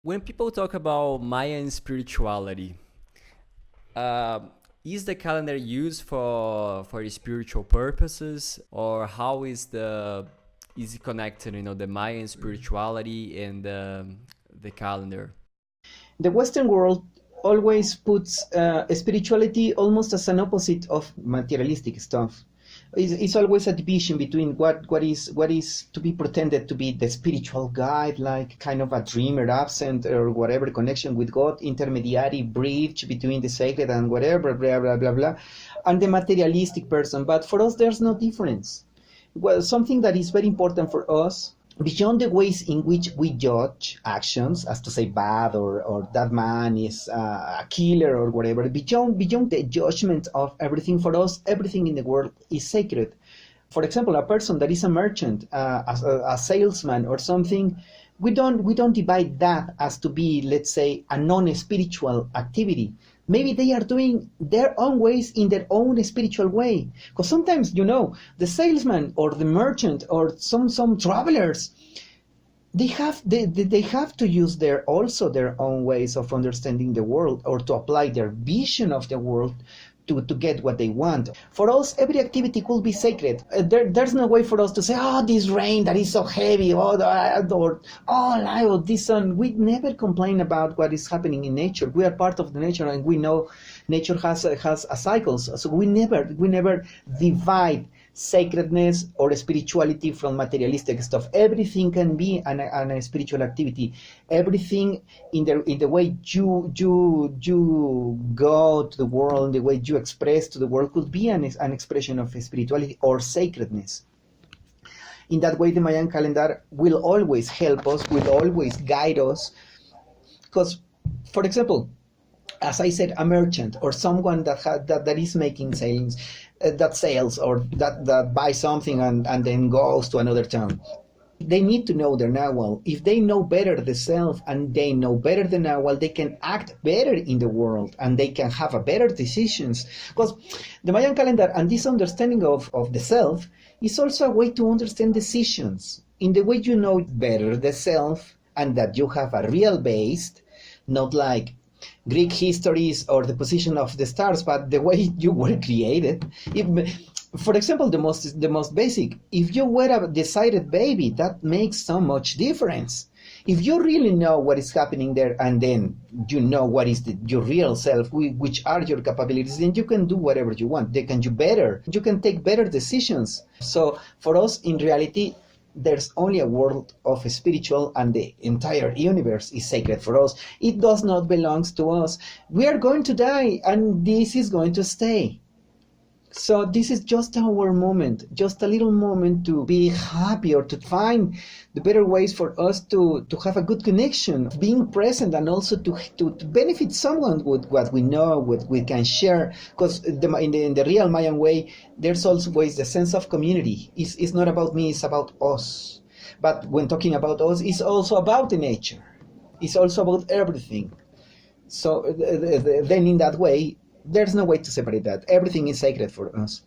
When people talk about Mayan spirituality, is the calendar used for spiritual purposes, or how is it connected? The Mayan spirituality and the calendar. The Western world always puts spirituality almost as an opposite of materialistic stuff. It's always a division between what is to be pretended to be the spiritual guide, like kind of a dreamer absent or whatever connection with God, intermediary bridge between the sacred and whatever, blah blah blah blah, and the materialistic person. But for us, there's no difference. Well, something that is very important for us, beyond the ways in which we judge actions, as to say bad or that man is a killer or whatever, beyond the judgment of everything, for us, everything in the world is sacred. For example, a person that is a merchant, a salesman or something, we don't divide that as to be, let's say, a non-spiritual activity. Maybe they are doing their own ways in their own spiritual way. Because sometimes, the salesman or the merchant or some travelers, they have to use their own ways of understanding the world, or to apply their vision of the world to get what they want. For us, every activity could be sacred. There's no way for us to say, this rain that is so heavy, or this sun. We never complain about what is happening in nature. We are part of the nature, and we know nature has a cycles. So we never divide sacredness or spirituality from materialistic stuff. Everything can be a spiritual activity. Everything in the way you go to the world, the way you express to the world, could be an expression of spirituality or sacredness. In that way, the Mayan calendar will always help us, will always guide us. Because, for example, as I said, a merchant or someone that is making sales, that sells or that buys something and then goes to another town, they need to know their Nahual. If they know better the self and they know better the Nahual, they can act better in the world and they can have a better decisions. Because the Mayan calendar and this understanding of the self is also a way to understand decisions. In the way you know better the self and that you have a real base, not like Greek histories or the position of the stars, but the way you were created. For example, the most basic, if you were a decided baby, that makes so much difference. If you really know what is happening there, and then you know what is your real self, which are your capabilities, then you can do whatever you want. They can do better. You can take better decisions. So for us, in reality, there's only a world of spiritual, and the entire universe is sacred for us. It does not belong to us. We are going to die, and this is going to stay. So this is just our moment, just a little moment to be happy or to find the better ways for us to have a good connection, being present, and also to benefit someone with what we know, what we can share. Because in the real Mayan way, there's always the sense of community. It's not about me, it's about us. But when talking about us, it's also about the nature. It's also about everything. So then in that way, there's no way to separate that. Everything is sacred for us.